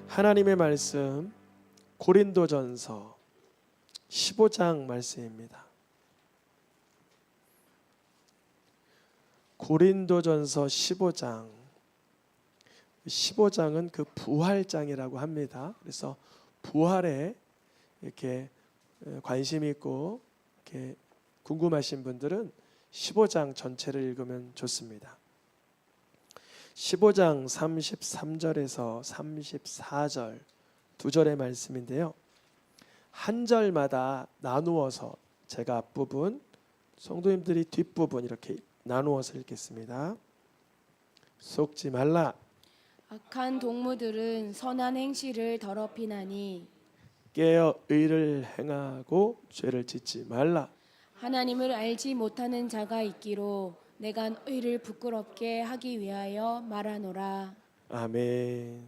하나님의 말씀 고린도전서 15장 말씀입니다. 고린도전서 15장은 그 부활장이라고 합니다. 그래서 부활에 이렇게 관심 있고 이렇게 궁금하신 분들은 15장 전체를 읽으면 좋습니다. 15장 33절에서 34절 두 절의 말씀인데요. 한 절마다 나누어서 제가 앞부분, 성도님들이 뒷부분 이렇게 나누어서 읽겠습니다. 속지 말라. 악한 동무들은 선한 행실을 더럽히나니 깨어 의를 행하고 죄를 짓지 말라. 하나님을 알지 못하는 자가 있기로 내가 의를 부끄럽게 하기 위하여 말하노라. 아멘.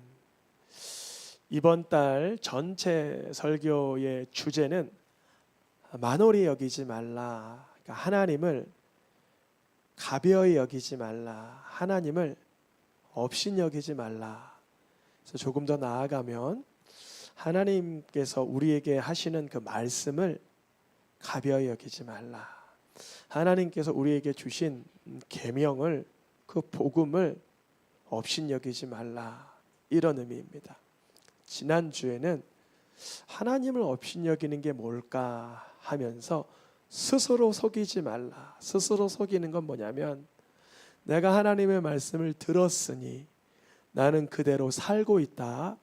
이번 달 전체 설교의 주제는 만홀히 여기지 말라. 그러니까 하나님을 가벼이 여기지 말라. 하나님을 업신여기지 말라. 그래서 조금 더 나아가면 하나님께서 우리에게 하시는 그 말씀을 가벼이 여기지 말라. 하나님께서 우리에게 주신 계명을, 그 복음을 업신여기지 말라. 이런 의미입니다. 지난주에는 하나님을 업신여기는 게 뭘까 하면서 스스로 속이지 말라. 스스로 속이는 건 뭐냐면 내가 하나님의 말씀을 들었으니 나는 그대로 살고 있다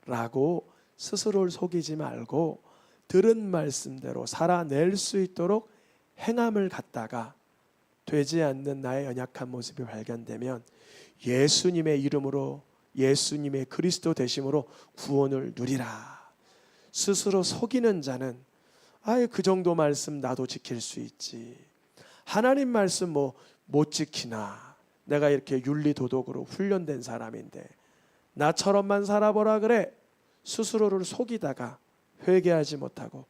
라고 스스로를 속이지 말고 들은 말씀대로 살아낼 수 있도록 행함을 갖다가 되지 않는 나의 연약한 모습이 발견되면 예수님의 이름으로, 예수님의 그리스도 되심으로 구원을 누리라. 스스로 속이는 자는 그 정도 말씀 나도 지킬 수 있지. 하나님 말씀 못 지키나. 내가 이렇게 윤리도덕으로 훈련된 사람인데 나처럼만 살아보라 그래. 스스로를 속이다가 회개하지 못하고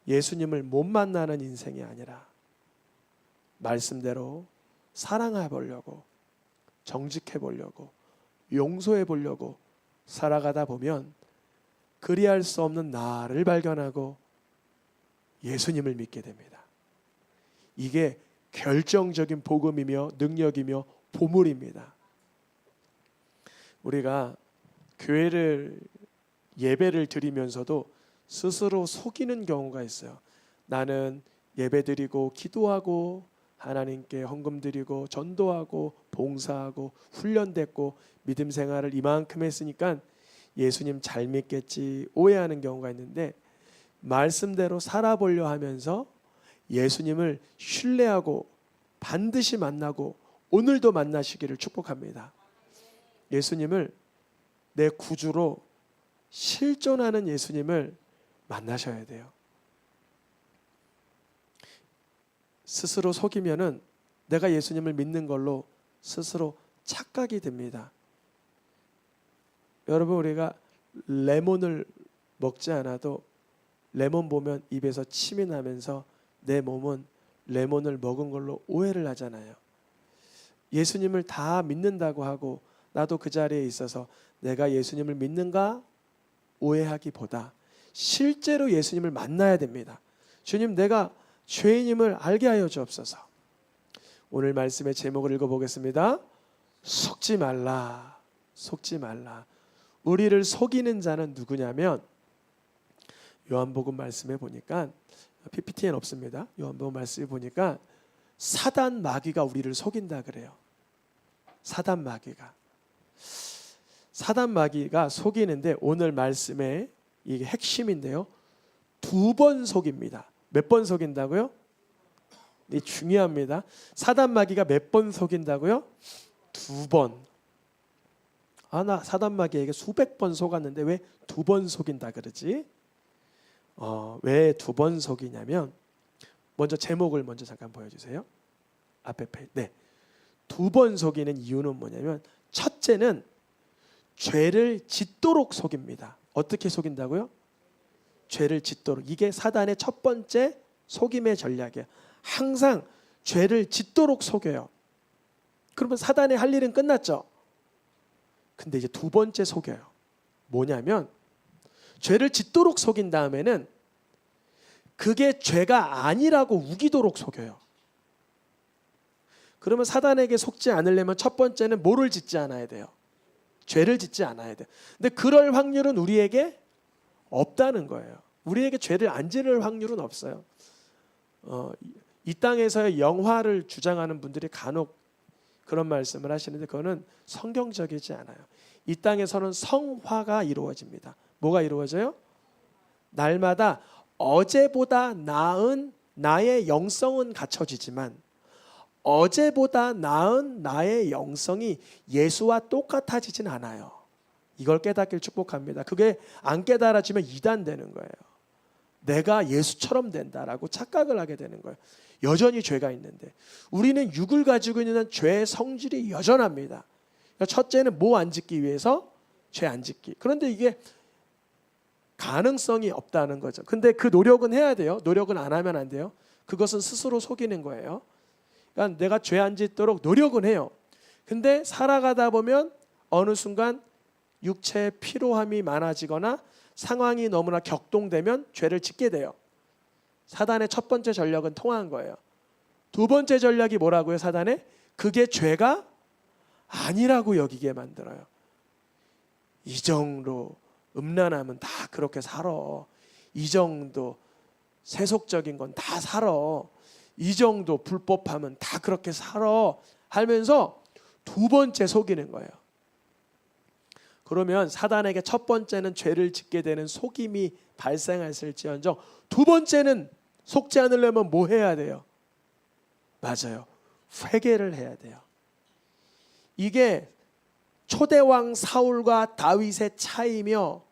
예수님을 못 만나는 인생이 아니라 말씀대로 사랑해 보려고, 정직해 보려고, 용서해 보려고 살아가다 보면 그리할 수 없는 나를 발견하고 예수님을 믿게 됩니다. 이게 결정적인 복음이며 능력이며 보물입니다. 우리가 교회를 예배를 드리면서도 스스로 속이는 경우가 있어요. 나는 예배 드리고 기도하고 하나님께 헌금 드리고 전도하고 봉사하고 훈련됐고 믿음 생활을 이만큼 했으니까 예수님 잘 믿겠지 오해하는 경우가 있는데 말씀대로 살아보려 하면서 예수님을 신뢰하고 반드시 만나고 오늘도 만나시기를 축복합니다. 예수님을 내 구주로 실존하는 예수님을 만나셔야 돼요. 스스로 속이면은 내가 예수님을 믿는 걸로 스스로 착각이 됩니다. 여러분, 우리가 레몬을 먹지 않아도 레몬 보면 입에서 침이 나면서 내 몸은 레몬을 먹은 걸로 오해를 하잖아요. 예수님을 다 믿는다고 하고 나도 그 자리에 있어서 내가 예수님을 믿는가 오해하기보다 실제로 예수님을 만나야 됩니다. 주님, 내가 죄인임을 알게 하여 주옵소서. 오늘 말씀의 제목을 읽어보겠습니다. 속지 말라. 속지 말라. 우리를 속이는 자는 누구냐면 요한복음 말씀에 보니까 PPT엔 없습니다. 요한복음 말씀에 보니까 사단 마귀가 우리를 속인다 그래요. 사단 마귀가 속이는데 오늘 말씀의 이게 핵심인데요. 2번 속입니다. 몇 번 속인다고요? 네, 중요합니다. 사단 마귀가 몇 번 속인다고요? 2번. 나 사단 마귀에게 수백 번 속았는데 왜 2번 속인다 그러지? 왜 2번 속이냐면 먼저 제목을 먼저 잠깐 보여주세요. 앞에 페이지. 네. 2번 속이는 이유는 뭐냐면 첫째는 죄를 짓도록 속입니다. 어떻게 속인다고요? 죄를 짓도록. 이게 사단의 첫 번째 속임의 전략이에요. 항상 죄를 짓도록 속여요. 그러면 사단의 할 일은 끝났죠. 근데 이제 두 번째 속여요. 뭐냐면 죄를 짓도록 속인 다음에는 그게 죄가 아니라고 우기도록 속여요. 그러면 사단에게 속지 않으려면 첫 번째는 뭐를 짓지 않아야 돼요? 죄를 짓지 않아야 돼요. 근데 그럴 확률은 우리에게 없다는 거예요. 우리에게 죄를 안 지을 확률은 없어요. 이 땅에서의 영화를 주장하는 분들이 간혹 그런 말씀을 하시는데 그거는 성경적이지 않아요. 이 땅에서는 성화가 이루어집니다. 뭐가 이루어져요? 날마다 어제보다 나은 나의 영성은 갖춰지지만 어제보다 나은 나의 영성이 예수와 똑같아지진 않아요. 이걸 깨닫길 축복합니다. 그게 안 깨달아지면 이단되는 거예요. 내가 예수처럼 된다라고 착각을 하게 되는 거예요. 여전히 죄가 있는데 우리는 육을 가지고 있는 죄의 성질이 여전합니다. 그러니까 첫째는 뭐 안 짓기 위해서? 죄 안 짓기. 그런데 이게 가능성이 없다는 거죠. 근데 그 노력은 해야 돼요. 노력은 안 하면 안 돼요. 그것은 스스로 속이는 거예요. 그러니까 내가 죄 안 짓도록 노력은 해요. 근데 살아가다 보면 어느 순간 육체의 피로함이 많아지거나 상황이 너무나 격동되면 죄를 짓게 돼요. 사단의 첫 번째 전략은 통한 거예요. 두 번째 전략이 뭐라고요? 사단의? 그게 죄가 아니라고 여기게 만들어요. 이 정도 음란함은 다 그렇게 살아. 이 정도 세속적인 건 다 살아. 이 정도 불법함은 다 그렇게 살아 하면서 두 번째 속이는 거예요. 그러면 사단에게 첫 번째는 죄를 짓게 되는 속임이 발생했을지언정 두 번째는 속지 않으려면 뭐 해야 돼요? 맞아요. 회개를 해야 돼요. 이게 초대왕 사울과 다윗의 차이며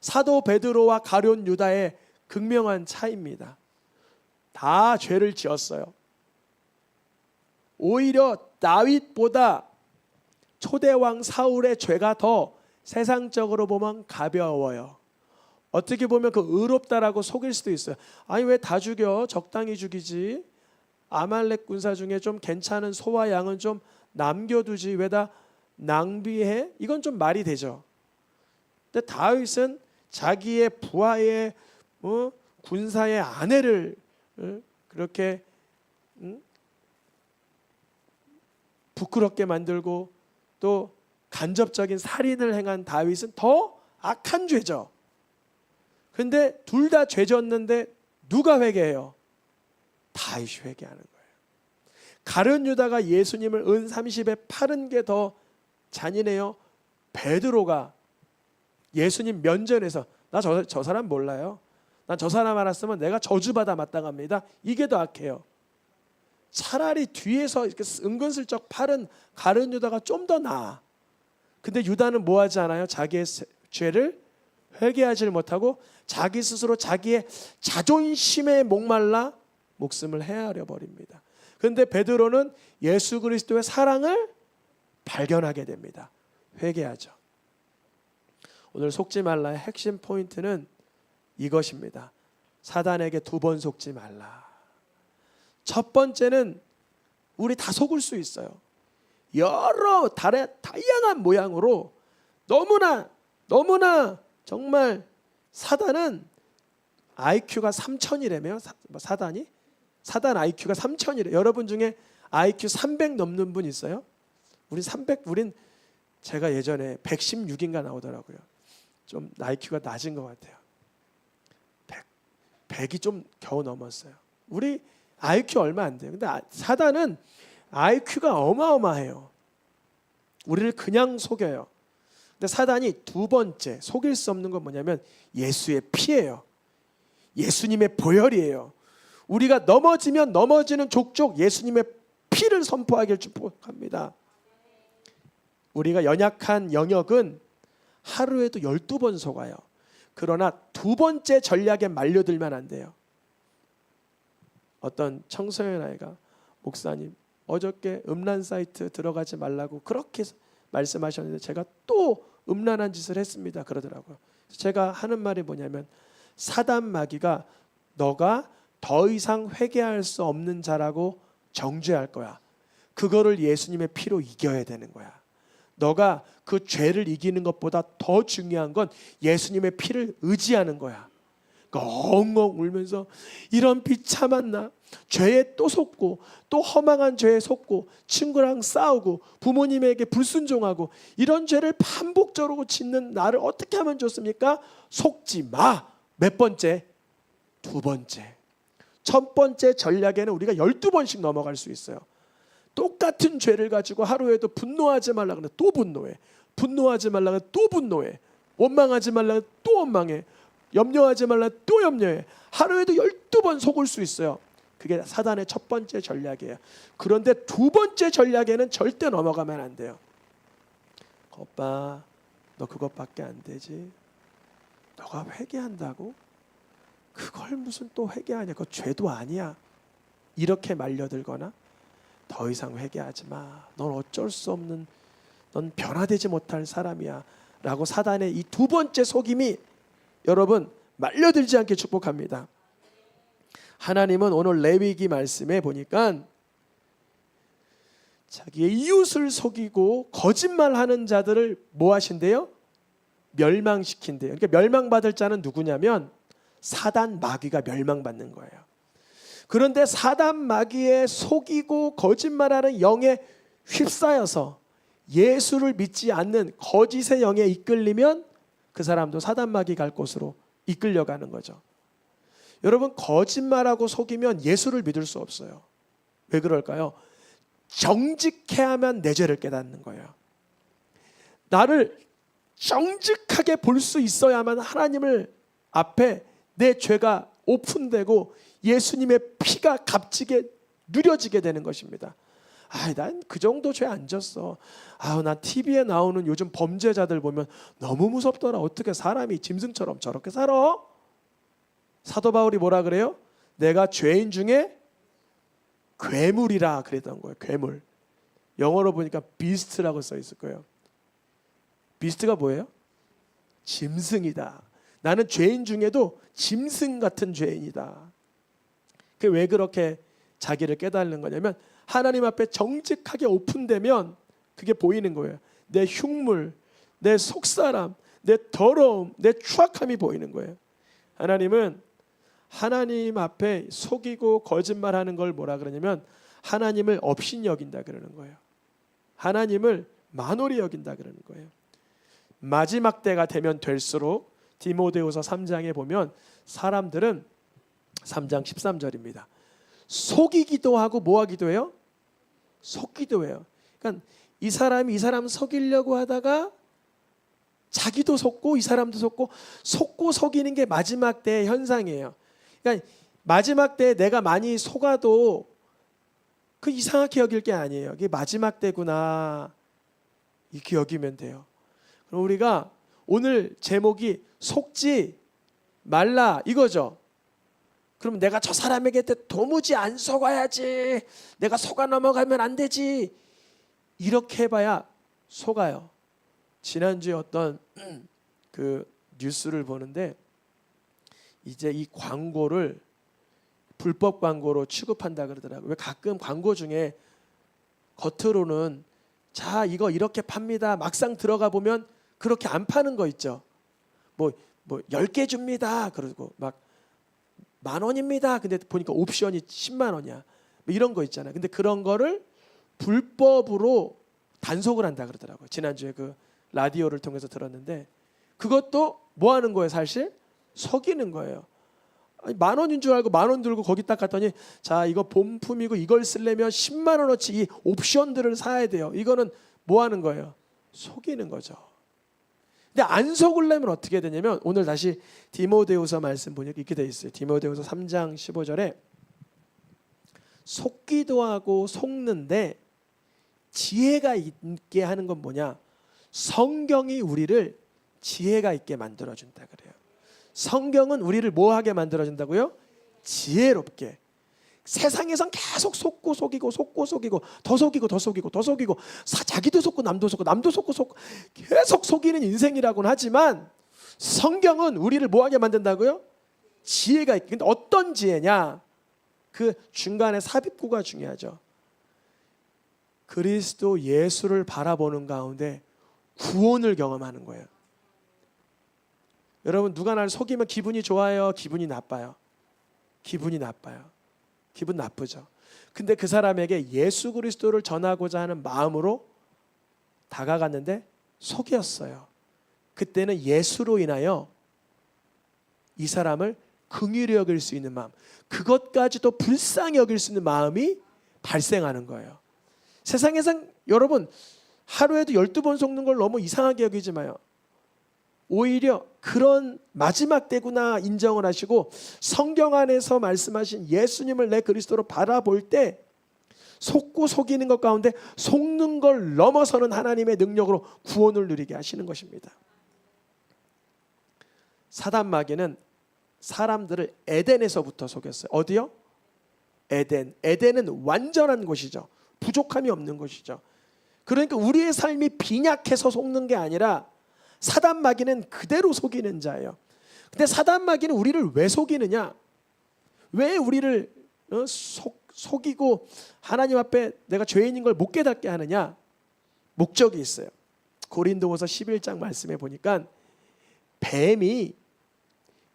사도 베드로와 가룟 유다의 극명한 차이입니다. 다 죄를 지었어요. 오히려 다윗보다 초대왕 사울의 죄가 더 세상적으로 보면 가벼워요. 어떻게 보면 그 의롭다라고 속일 수도 있어요. 아니 왜 다 죽여? 적당히 죽이지. 아말렉 군사 중에 좀 괜찮은 소와 양은 좀 남겨두지. 왜 다 낭비해? 이건 좀 말이 되죠. 근데 다윗은 자기의 부하의 군사의 아내를 그렇게 부끄럽게 만들고 또 간접적인 살인을 행한 다윗은 더 악한 죄죠. 근데 둘 다 죄 졌는데 누가 회개해요? 다윗이 회개하는 거예요. 가룟 유다가 예수님을 은 30에 팔은 게 더 잔인해요. 베드로가 예수님 면전에서 나 저 사람 몰라요. 난 저 사람 알았으면 내가 저주받아 마땅합니다. 이게 더 악해요. 차라리 뒤에서 이렇게 은근슬쩍 팔은 가룟 유다가 좀 더 나아. 근데 유다는 뭐 하지 않아요? 자기의 죄를 회개하지 못하고 자기 스스로 자기의 자존심에 목말라 목숨을 헤아려 버립니다. 그런데 베드로는 예수 그리스도의 사랑을 발견하게 됩니다. 회개하죠. 오늘 속지 말라의 핵심 포인트는 이것입니다. 사단에게 두 번 속지 말라. 첫 번째는 우리 다 속을 수 있어요. 여러 다양한 모양으로 너무나 정말 사단은 IQ가 3000이라며 사단 IQ가 3000이래. 여러분 중에 IQ 300 넘는 분 있어요? 우린 제가 예전에 116인가 나오더라고요. 좀 IQ가 낮은 것 같아요. 100이 좀 겨우 넘었어요. 우리 IQ 얼마 안 돼요. 근데 사단은 IQ가 어마어마해요. 우리를 그냥 속여요. 근데 사단이 두 번째 속일 수 없는 건 뭐냐면 예수의 피예요. 예수님의 보혈이에요. 우리가 넘어지면 넘어지는 족족 예수님의 피를 선포하길 축복합니다. 우리가 연약한 영역은 하루에도 12번 속아요. 그러나 두 번째 전략에 말려들면 안 돼요. 어떤 청소년 아이가 목사님 어저께 음란 사이트 들어가지 말라고 그렇게 말씀하셨는데 제가 또 음란한 짓을 했습니다 그러더라고요. 제가 하는 말이 뭐냐면 사단 마귀가 너가 더 이상 회개할 수 없는 자라고 정죄할 거야. 그거를 예수님의 피로 이겨야 되는 거야. 너가 그 죄를 이기는 것보다 더 중요한 건 예수님의 피를 의지하는 거야. 그러니까 엉엉 울면서 이런 비참한 나, 죄에 또 속고 또 허망한 죄에 속고 친구랑 싸우고 부모님에게 불순종하고 이런 죄를 반복적으로 짓는 나를 어떻게 하면 좋습니까? 속지 마. 몇 번째? 두 번째. 첫 번째 전략에는 우리가 12번씩 넘어갈 수 있어요. 똑같은 죄를 가지고 하루에도 분노하지 말라 그러는데 또 분노해. 분노하지 말라 그러는데 또 분노해. 원망하지 말라 그러는데 또 원망해. 염려하지 말라 또 염려해. 하루에도 12번 속을 수 있어요. 그게 사단의 첫 번째 전략이에요. 그런데 두 번째 전략에는 절대 넘어가면 안 돼요. 오빠, 너 그것밖에 안 되지? 너가 회개한다고? 그걸 무슨 또 회개하냐? 그거 죄도 아니야. 이렇게 말려들거나 더 이상 회개하지 마. 넌 어쩔 수 없는, 넌 변화되지 못할 사람이야. 라고 사단의 이 두 번째 속임이 여러분 말려들지 않게 축복합니다. 하나님은 오늘 레위기 말씀에 보니까 자기의 이웃을 속이고 거짓말하는 자들을 뭐 하신대요? 멸망시킨대요. 그러니까 멸망받을 자는 누구냐면 사단 마귀가 멸망받는 거예요. 그런데 사단 마귀에 속이고 거짓말하는 영에 휩싸여서 예수를 믿지 않는 거짓의 영에 이끌리면 그 사람도 사단 마귀 갈 곳으로 이끌려가는 거죠. 여러분, 거짓말하고 속이면 예수를 믿을 수 없어요. 왜 그럴까요? 정직해야만 내 죄를 깨닫는 거예요. 나를 정직하게 볼 수 있어야만 하나님을 앞에 내 죄가 오픈되고 예수님의 피가 값지게 누려지게 되는 것입니다. 난 그 정도 죄 안 졌어. 난 TV에 나오는 요즘 범죄자들 보면 너무 무섭더라. 어떻게 사람이 짐승처럼 저렇게 살아? 사도 바울이 뭐라 그래요? 내가 죄인 중에 괴물이라 그랬던 거예요. 괴물. 영어로 보니까 비스트라고 써 있을 거예요. 비스트가 뭐예요? 짐승이다. 나는 죄인 중에도 짐승 같은 죄인이다. 그게 왜 그렇게 자기를 깨달는 거냐면 하나님 앞에 정직하게 오픈되면 그게 보이는 거예요. 내 흉물, 내 속사람, 내 더러움, 내 추악함이 보이는 거예요. 하나님은 하나님 앞에 속이고 거짓말하는 걸 뭐라 그러냐면 하나님을 업신 여긴다 그러는 거예요. 하나님을 만홀히 여긴다 그러는 거예요. 마지막 때가 되면 될수록 디모데후서 3장에 보면 사람들은 3장 13절입니다. 속이기도 하고 뭐 하기도 해요? 속기도 해요. 그러니까 이 사람이 이 사람 속이려고 하다가 자기도 속고 이 사람도 속고 속이는 게 마지막 때의 현상이에요. 그러니까 마지막 때에 내가 많이 속아도 그 이상하게 여길 게 아니에요. 이게 마지막 때구나 이렇게 여기면 돼요. 그럼 우리가 오늘 제목이 속지 말라 이거죠. 그럼 내가 저 사람에게 도무지 안 속아야지. 내가 속아 넘어가면 안 되지. 이렇게 해봐야 속아요. 지난주에 어떤 그 뉴스를 보는데 이제 이 광고를 불법 광고로 취급한다 그러더라고요. 왜 가끔 광고 중에 겉으로는 자 이거 이렇게 팝니다. 막상 들어가 보면 그렇게 안 파는 거 있죠. 뭐 10개 줍니다. 그러고 막 10,000원입니다. 근데 보니까 옵션이 10만 원이야. 뭐 이런 거 있잖아요. 근데 그런 거를 불법으로 단속을 한다 그러더라고요. 지난주에 그 라디오를 통해서 들었는데 그것도 뭐 하는 거예요, 사실? 속이는 거예요. 아니, 10,000원인 줄 알고 10,000원 들고 거기 딱 갔더니 자, 이거 본품이고 이걸 쓰려면 10만 원어치 이 옵션들을 사야 돼요. 이거는 뭐 하는 거예요? 속이는 거죠. 근데 안 속으려면 어떻게 되냐면 오늘 다시 디모데후서 말씀 보니까 이렇게 돼 있어요. 디모데후서 3장 15절에 속기도 하고 속는데 지혜가 있게 하는 건 뭐냐? 성경이 우리를 지혜가 있게 만들어준다 그래요. 성경은 우리를 뭐하게 만들어준다고요? 지혜롭게. 세상에선 계속 속고 속이고 더 속이고 자기도 속고 남도 속고 계속 속이는 인생이라고는 하지만 성경은 우리를 뭐하게 만든다고요? 지혜가 있게. 근데 어떤 지혜냐? 그 중간에 삽입구가 중요하죠. 그리스도 예수를 바라보는 가운데 구원을 경험하는 거예요. 여러분, 누가 날 속이면 기분이 좋아요? 기분이 나빠요? 기분이 나빠요. 기분 나쁘죠. 근데 그 사람에게 예수 그리스도를 전하고자 하는 마음으로 다가갔는데 속였어요. 그때는 예수로 인하여 이 사람을 긍휼히 여길 수 있는 마음, 그것까지도 불쌍히 여길 수 있는 마음이 발생하는 거예요. 세상에선 여러분 하루에도 12번 속는 걸 너무 이상하게 여기지 마요. 오히려 그런 마지막 때구나 인정을 하시고 성경 안에서 말씀하신 예수님을 내 그리스도로 바라볼 때 속고 속이는 것 가운데 속는 걸 넘어서는 하나님의 능력으로 구원을 누리게 하시는 것입니다. 사단 마귀는 사람들을 에덴에서부터 속였어요. 어디요? 에덴. 에덴은 완전한 곳이죠. 부족함이 없는 곳이죠. 그러니까 우리의 삶이 빈약해서 속는 게 아니라 사단 마귀는 그대로 속이는 자예요. 근데 사단 마귀는 우리를 왜 속이느냐? 왜 우리를 속이고 하나님 앞에 내가 죄인인 걸 못 깨닫게 하느냐? 목적이 있어요. 고린도후서 11장 말씀에 보니까 뱀이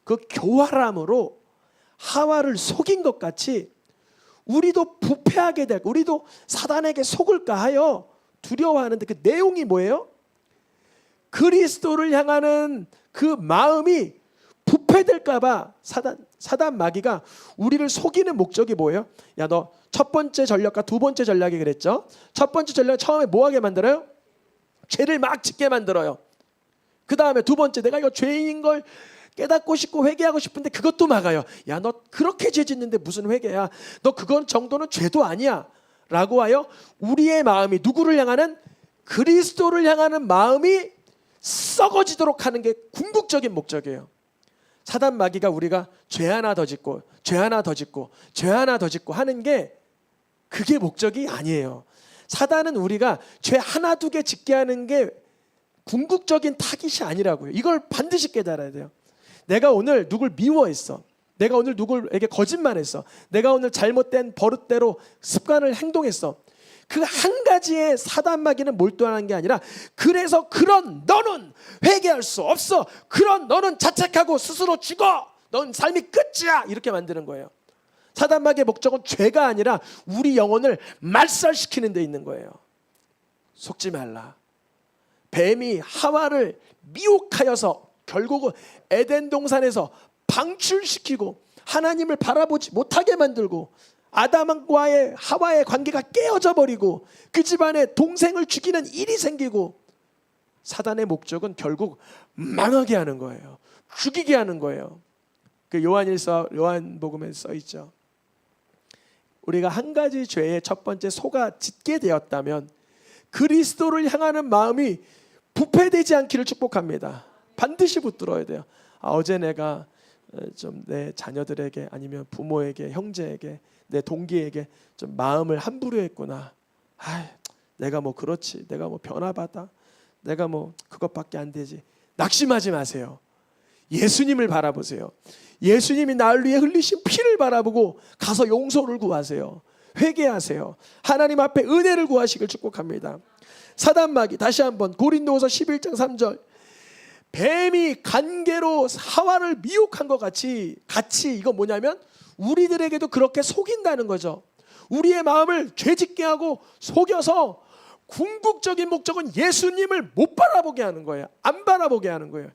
그 교활함으로 하와를 속인 것 같이 우리도 부패하게 될까, 우리도 사단에게 속을까 하여 두려워하는데 그 내용이 뭐예요? 그리스도를 향하는 그 마음이 부패될까 봐 사단 마귀가 우리를 속이는 목적이 뭐예요? 야, 너 첫 번째 전략과 두 번째 전략이 그랬죠? 첫 번째 전략 처음에 뭐 하게 만들어요? 죄를 막 짓게 만들어요. 그 다음에 두 번째, 내가 이거 죄인인 걸 깨닫고 싶고 회개하고 싶은데 그것도 막아요. 야, 너 그렇게 죄 짓는데 무슨 회개야? 너 그건 정도는 죄도 아니야 라고 하여 우리의 마음이 누구를 향하는? 그리스도를 향하는 마음이 썩어지도록 하는 게 궁극적인 목적이에요. 사단 마귀가 우리가 죄 하나 더 짓고 죄 하나 더 짓고 죄 하나 더 짓고 하는 게 그게 목적이 아니에요. 사단은 우리가 죄 하나 두 개 짓게 하는 게 궁극적인 타깃이 아니라고요. 이걸 반드시 깨달아야 돼요. 내가 오늘 누굴 미워했어. 내가 오늘 누구에게 거짓말했어. 내가 오늘 잘못된 버릇대로 습관을 행동했어. 그 한 가지의 사단 마귀는 몰두하는 게 아니라 그래서 그런 너는 회개할 수 없어. 그런 너는 자책하고 스스로 죽어. 넌 삶이 끝이야. 이렇게 만드는 거예요. 사단 마귀의 목적은 죄가 아니라 우리 영혼을 말살시키는 데 있는 거예요. 속지 말라. 뱀이 하와를 미혹하여서 결국은 에덴 동산에서 방출시키고 하나님을 바라보지 못하게 만들고 아담과의 하와의 관계가 깨어져 버리고 그 집안에 동생을 죽이는 일이 생기고 사단의 목적은 결국 망하게 하는 거예요. 죽이게 하는 거예요. 그 요한복음에 써 있죠. 우리가 한 가지 죄의 첫 번째 속아 짓게 되었다면 그리스도를 향하는 마음이 부패되지 않기를 축복합니다. 반드시 붙들어야 돼요. 어제 내가 좀 내 자녀들에게 아니면 부모에게 형제에게 내 동기에게 좀 마음을 함부로 했구나. 내가 뭐 그렇지. 내가 뭐 변화받아. 내가 뭐 그것밖에 안 되지. 낙심하지 마세요. 예수님을 바라보세요. 예수님이 나를 위해 흘리신 피를 바라보고 가서 용서를 구하세요. 회개하세요. 하나님 앞에 은혜를 구하시길 축복합니다. 사단 마귀 다시 한번 고린도후서 11장 3절 뱀이 간계로 하와를 미혹한 것 같이 이거 뭐냐면 우리들에게도 그렇게 속인다는 거죠. 우리의 마음을 죄짓게 하고 속여서 궁극적인 목적은 예수님을 못 바라보게 하는 거예요. 안 바라보게 하는 거예요.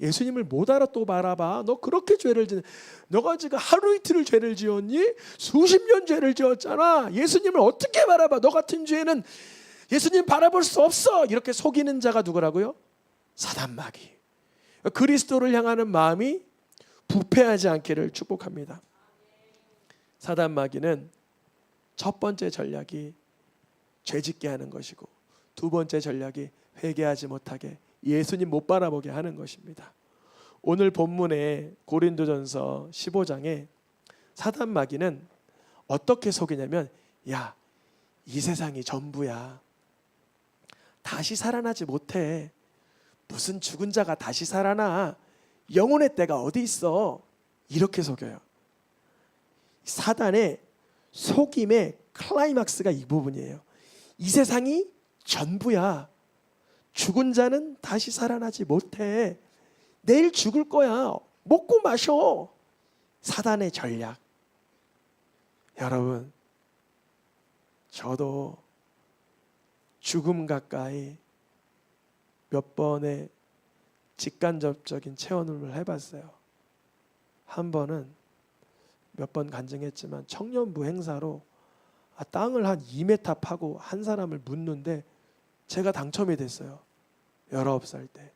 예수님을 못 알아 또 바라봐. 너 그렇게 죄를 짓는, 너가 지금 하루 이틀을 죄를 지었니? 수십 년 죄를 지었잖아. 예수님을 어떻게 바라봐? 너 같은 죄는 예수님 바라볼 수 없어. 이렇게 속이는 자가 누구라고요? 사단 마귀. 그리스도를 향하는 마음이 부패하지 않기를 축복합니다. 사단 마귀는 첫 번째 전략이 죄짓게 하는 것이고 두 번째 전략이 회개하지 못하게 예수님 못 바라보게 하는 것입니다. 오늘 본문의 고린도전서 15장에 사단 마귀는 어떻게 속이냐면 야, 이 세상이 전부야. 다시 살아나지 못해. 무슨 죽은 자가 다시 살아나. 영혼의 때가 어디 있어. 이렇게 속여요. 사단의 속임의 클라이막스가 이 부분이에요. 이 세상이 전부야. 죽은 자는 다시 살아나지 못해. 내일 죽을 거야. 먹고 마셔. 사단의 전략. 여러분, 저도 죽음 가까이 몇 번의 직간접적인 체험을 해봤어요. 한 번은 몇 번 간증했지만 청년부 행사로 땅을 한 2m 파고 한 사람을 묻는데 제가 당첨이 됐어요. 19살 때.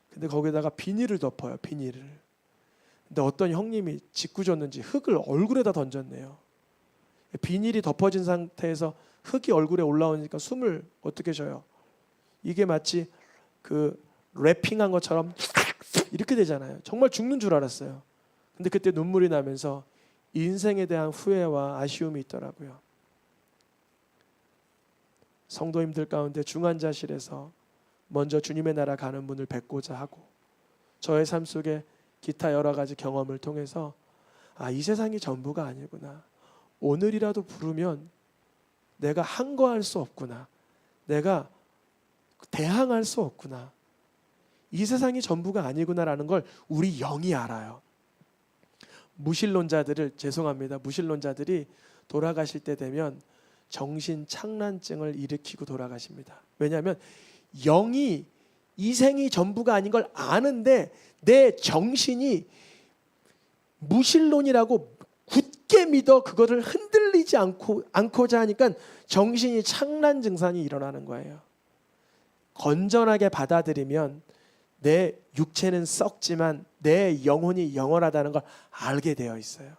근데 거기다가 비닐을 덮어요. 비닐을. 근데 어떤 형님이 짓궂었는지 흙을 얼굴에다 던졌네요. 비닐이 덮어진 상태에서 흙이 얼굴에 올라오니까 숨을 어떻게 쉬어요? 이게 마치 그 랩핑한 것처럼 이렇게 되잖아요. 정말 죽는 줄 알았어요. 근데 그때 눈물이 나면서 인생에 대한 후회와 아쉬움이 있더라고요. 성도님들 가운데 중환자실에서 먼저 주님의 나라 가는 분을 뵙고자 하고 저의 삶 속에 기타 여러 가지 경험을 통해서 이 세상이 전부가 아니구나. 오늘이라도 부르면 내가 항거할 수 없구나. 내가 대항할 수 없구나. 이 세상이 전부가 아니구나라는 걸 우리 영이 알아요. 무신론자들을 죄송합니다. 무신론자들이 돌아가실 때 되면 정신 착란증을 일으키고 돌아가십니다. 왜냐하면 영이 이 생이 전부가 아닌 걸 아는데 내 정신이 무신론이라고 굳게 믿어 그거를 흔들리지 않고자 하니까 정신이 착란 증상이 일어나는 거예요. 건전하게 받아들이면 내 육체는 썩지만 내 영혼이 영원하다는 걸 알게 되어 있어요.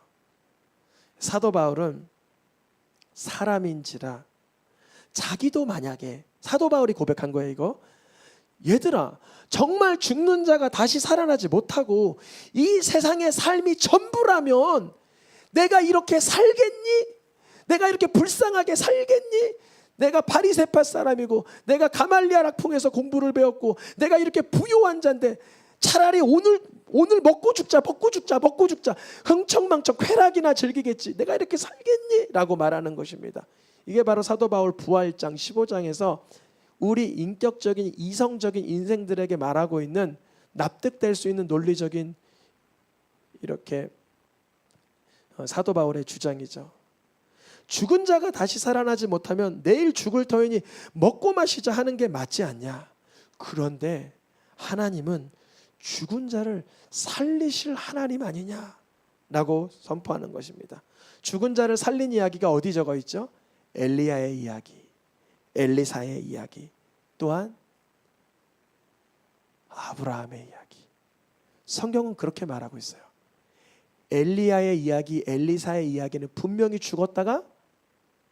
사도 바울은 사람인지라 자기도 만약에 사도 바울이 고백한 거예요. 이거 얘들아 정말 죽는 자가 다시 살아나지 못하고 이 세상의 삶이 전부라면 내가 이렇게 살겠니? 내가 이렇게 불쌍하게 살겠니? 내가 바리새파 사람이고 내가 가말리알 학풍에서 공부를 배웠고 내가 이렇게 부유한 자인데 차라리 오늘 먹고 죽자 흥청망청 쾌락이나 즐기겠지 내가 이렇게 살겠니? 라고 말하는 것입니다. 이게 바로 사도 바울 부활장 15장에서 우리 인격적인 이성적인 인생들에게 말하고 있는 납득될 수 있는 논리적인 이렇게 사도 바울의 주장이죠. 죽은 자가 다시 살아나지 못하면 내일 죽을 터이니 먹고 마시자 하는 게 맞지 않냐. 그런데 하나님은 죽은 자를 살리실 하나님 아니냐라고 선포하는 것입니다. 죽은 자를 살린 이야기가 어디 적어 있죠? 엘리야의 이야기, 엘리사의 이야기, 또한 아브라함의 이야기. 성경은 그렇게 말하고 있어요. 엘리야의 이야기, 엘리사의 이야기는 분명히 죽었다가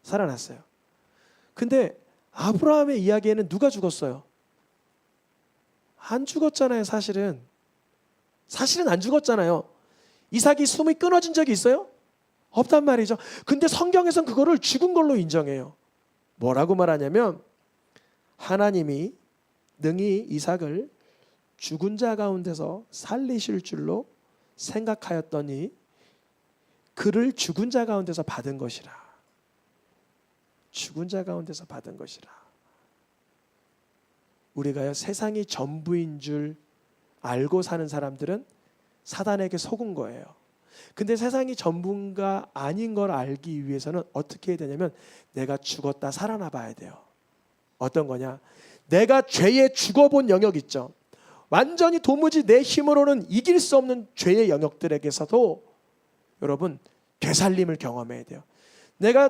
살아났어요. 근데 아브라함의 이야기에는 누가 죽었어요? 안 죽었잖아요. 사실은 안 죽었잖아요. 이삭이 숨이 끊어진 적이 있어요? 없단 말이죠. 근데 성경에서는 그거를 죽은 걸로 인정해요. 뭐라고 말하냐면 하나님이 능히 이삭을 죽은 자 가운데서 살리실 줄로 생각하였더니 그를 죽은 자 가운데서 받은 것이라. 죽은 자 가운데서 받은 것이라. 우리가요 세상이 전부인 줄 알고 사는 사람들은 사단에게 속은 거예요. 근데 세상이 전부가 아닌 걸 알기 위해서는 어떻게 해야 되냐면 내가 죽었다 살아나 봐야 돼요. 어떤 거냐? 내가 죄에 죽어본 영역 있죠. 완전히 도무지 내 힘으로는 이길 수 없는 죄의 영역들에게서도 여러분 되살림을 경험해야 돼요. 내가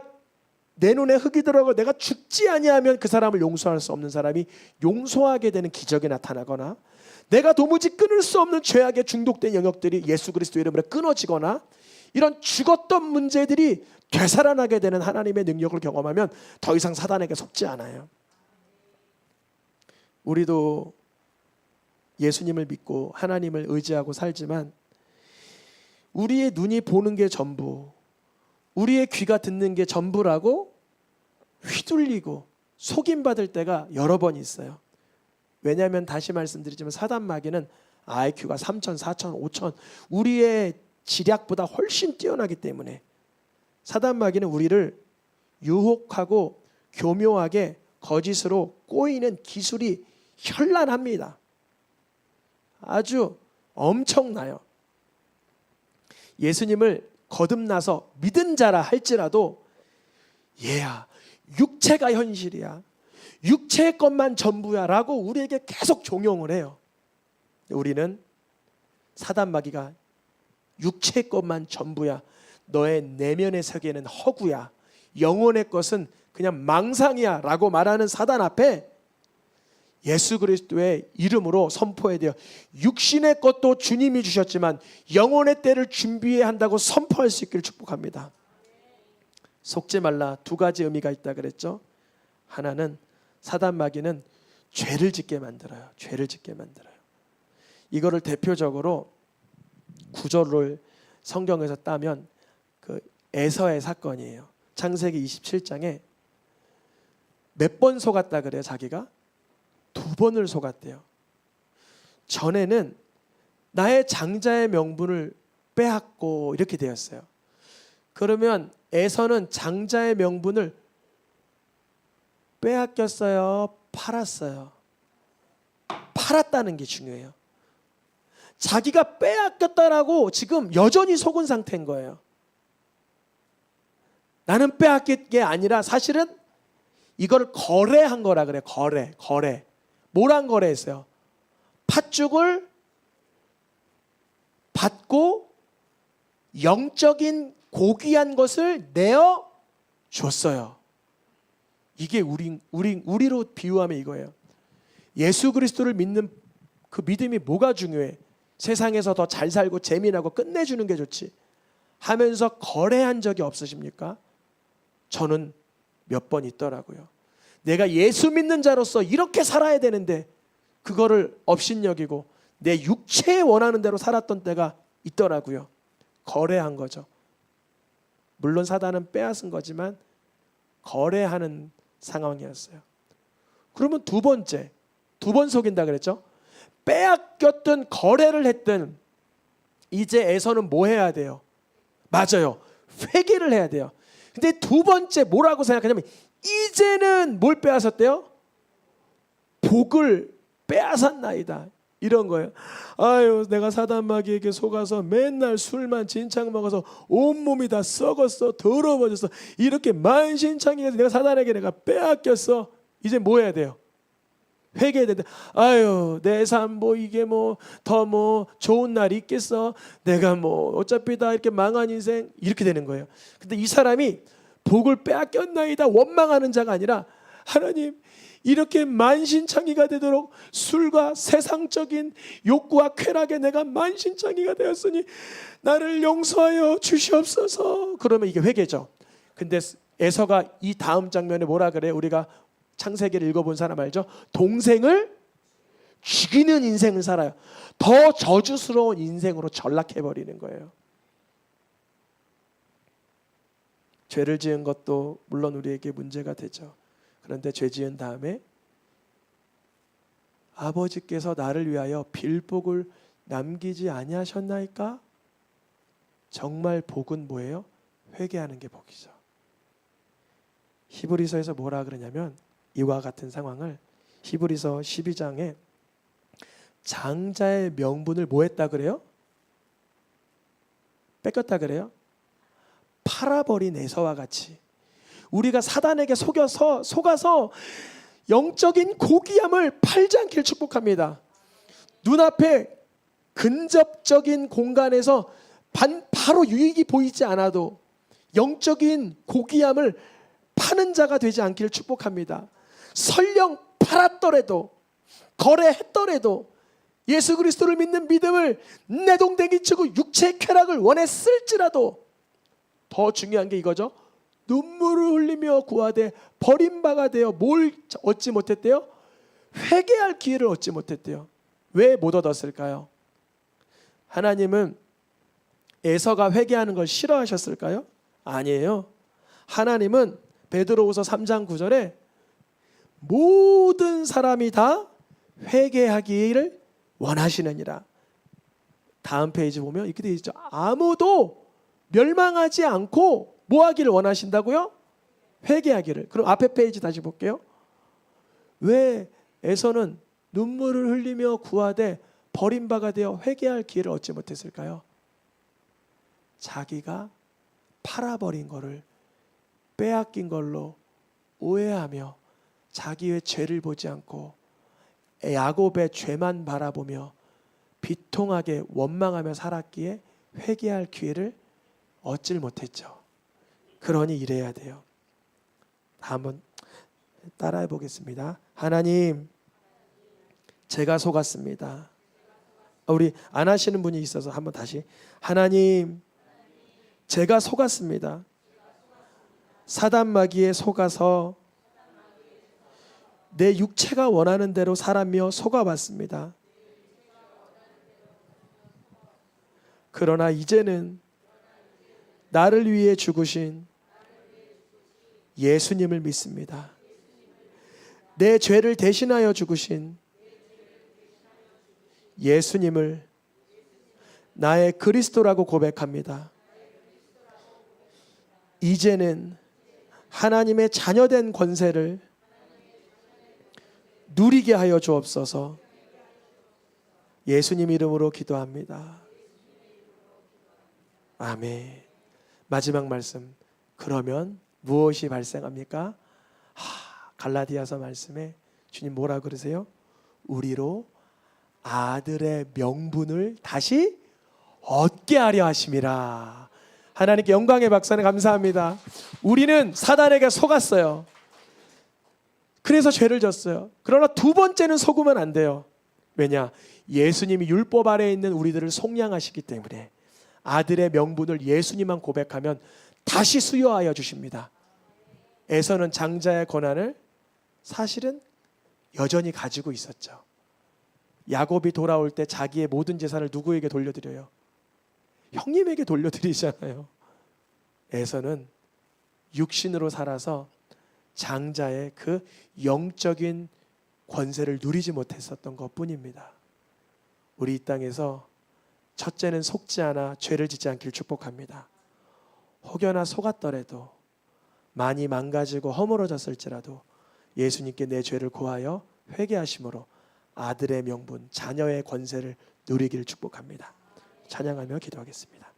내 눈에 흙이 들어가고 내가 죽지 아니하면 그 사람을 용서할 수 없는 사람이 용서하게 되는 기적이 나타나거나 내가 도무지 끊을 수 없는 죄악에 중독된 영역들이 예수 그리스도 이름으로 끊어지거나 이런 죽었던 문제들이 되살아나게 되는 하나님의 능력을 경험하면 더 이상 사단에게 속지 않아요. 우리도 예수님을 믿고 하나님을 의지하고 살지만 우리의 눈이 보는 게 전부, 우리의 귀가 듣는 게 전부라고 휘둘리고 속임받을 때가 여러 번 있어요. 왜냐하면 다시 말씀드리지만 사단 마귀는 IQ가 3,000, 4,000, 5,000 우리의 지략보다 훨씬 뛰어나기 때문에 사단 마귀는 우리를 유혹하고 교묘하게 거짓으로 꼬이는 기술이 현란합니다. 아주 엄청나요. 예수님을 거듭나서 믿은 자라 할지라도 얘야 육체가 현실이야, 육체의 것만 전부야 라고 우리에게 계속 종용을 해요. 우리는 사단 마귀가 육체의 것만 전부야, 너의 내면의 세계는 허구야, 영혼의 것은 그냥 망상이야 라고 말하는 사단 앞에 예수 그리스도의 이름으로 선포해야 돼요. 육신의 것도 주님이 주셨지만 영혼의 때를 준비해야 한다고 선포할 수 있기를 축복합니다. 속지 말라. 두 가지 의미가 있다 그랬죠. 하나는 사단 마귀는 죄를 짓게 만들어요. 죄를 짓게 만들어요. 이거를 대표적으로 구절을 성경에서 따면 그 에서의 사건이에요. 창세기 27장에 몇 번 속았다 그래요? 자기가 2번을 속았대요. 전에는 나의 장자의 명분을 빼앗고 이렇게 되었어요. 그러면 에서는 장자의 명분을 빼앗겼어요? 팔았어요? 팔았다는 게 중요해요. 자기가 빼앗겼다라고 지금 여전히 속은 상태인 거예요. 나는 빼앗긴 게 아니라 사실은 이걸 거래한 거라 그래요. 거래. 뭐랑 거래했어요? 팥죽을 받고 영적인 고귀한 것을 내어 줬어요. 이게 우리로 비유하면 이거예요. 예수 그리스도를 믿는 그 믿음이 뭐가 중요해? 세상에서 더 잘 살고 재미나고 끝내주는 게 좋지 하면서 거래한 적이 없으십니까? 저는 몇 번 있더라고요. 내가 예수 믿는 자로서 이렇게 살아야 되는데 그거를 업신여기고 내 육체에 원하는 대로 살았던 때가 있더라고요. 거래한 거죠. 물론 사단은 빼앗은 거지만 거래하는 상황이었어요. 그러면 두 번 속인다 그랬죠. 빼앗겼든 거래를 했든 이제 에서는 뭐 해야 돼요? 맞아요. 회개를 해야 돼요. 근데 두 번째 뭐라고 생각하냐면 이제는 뭘 빼앗았대요? 복을 빼앗았나이다. 이런 거예요. 아유, 내가 사단 마귀에게 속아서 맨날 술만 진창 먹어서 온몸이 다 썩었어, 더러워졌어. 이렇게 만신창이해서 내가 사단에게 내가 빼앗겼어. 이제 뭐 해야 돼요? 회개해야 된다. 아유, 내 삶 뭐 이게 뭐 더 뭐 좋은 날이 있겠어. 내가 뭐 어차피 다 이렇게 망한 인생 이렇게 되는 거예요. 근데 이 사람이 복을 빼앗겼나이다 원망하는 자가 아니라 하나님 이렇게 만신창이가 되도록 술과 세상적인 욕구와 쾌락에 내가 만신창이가 되었으니 나를 용서하여 주시옵소서. 그러면 이게 회개죠. 근데 에서가 이 다음 장면에 뭐라 그래? 우리가 창세기를 읽어본 사람 알죠? 동생을 죽이는 인생을 살아요. 더 저주스러운 인생으로 전락해버리는 거예요. 죄를 지은 것도 물론 우리에게 문제가 되죠. 그런데 죄 지은 다음에 아버지께서 나를 위하여 빌복을 남기지 아니하셨나이까? 정말 복은 뭐예요? 회개하는 게 복이죠. 히브리서에서 뭐라 그러냐면 이와 같은 상황을 히브리서 12장에 장자의 명분을 뭐 했다 그래요? 뺏겼다 그래요? 팔아버린 에서와 같이 우리가 사단에게 속아서 영적인 고귀함을 팔지 않기를 축복합니다. 눈앞에 근접적인 공간에서 바로 유익이 보이지 않아도 영적인 고귀함을 파는 자가 되지 않기를 축복합니다. 설령 팔았더라도 거래했더라도 예수 그리스도를 믿는 믿음을 내동댕이 치고 육체의 쾌락을 원했을지라도 더 중요한 게 이거죠. 눈물을 흘리며 구하되 버림바가 되어 뭘 얻지 못했대요? 회개할 기회를 얻지 못했대요. 왜 못 얻었을까요? 하나님은 에서가 회개하는 걸 싫어하셨을까요? 아니에요. 하나님은 베드로후서 3장 9절에 모든 사람이 다 회개하기를 원하시느니라. 다음 페이지 보면 이렇게 되어 있죠. 아무도 멸망하지 않고 뭐 하기를 원하신다고요? 회개하기를. 그럼 앞에 페이지 다시 볼게요. 왜 에서는 눈물을 흘리며 구하되 버림바가 되어 회개할 기회를 얻지 못했을까요? 자기가 팔아버린 거를 빼앗긴 걸로 오해하며 자기의 죄를 보지 않고 야곱의 죄만 바라보며 비통하게 원망하며 살았기에 회개할 기회를 얻질 못했죠. 그러니 이래야 돼요. 한번 따라해 보겠습니다. 하나님, 제가 속았습니다. 우리 안 하시는 분이 있어서 한번 다시. 하나님, 제가 속았습니다. 사단 마귀에 속아서 내 육체가 원하는 대로 살았며 속아봤습니다. 그러나 이제는 나를 위해 죽으신 예수님을 믿습니다. 내 죄를 대신하여 죽으신 예수님을 나의 그리스도라고 고백합니다. 이제는 하나님의 자녀된 권세를 누리게 하여 주옵소서. 예수님 이름으로 기도합니다. 아멘. 마지막 말씀. 그러면 무엇이 발생합니까? 갈라디아서 말씀에 주님 뭐라 그러세요? 우리로 아들의 명분을 다시 얻게 하려 하심이라. 하나님께 영광의 박수는 감사합니다. 우리는 사단에게 속았어요. 그래서 죄를 졌어요. 그러나 두 번째는 속으면 안 돼요. 왜냐? 예수님이 율법 아래에 있는 우리들을 속량하시기 때문에 아들의 명분을 예수님만 고백하면 다시 수여하여 주십니다. 에서는 장자의 권한을 사실은 여전히 가지고 있었죠. 야곱이 돌아올 때 자기의 모든 재산을 누구에게 돌려드려요? 형님에게 돌려드리잖아요. 에서는 육신으로 살아서 장자의 그 영적인 권세를 누리지 못했었던 것뿐입니다. 우리 이 땅에서 첫째는 속지 않아 죄를 짓지 않길 축복합니다. 혹여나 속았더라도 많이 망가지고 허물어졌을지라도 예수님께 내 죄를 고하여 회개하심으로 아들의 명분, 자녀의 권세를 누리기를 축복합니다. 찬양하며 기도하겠습니다.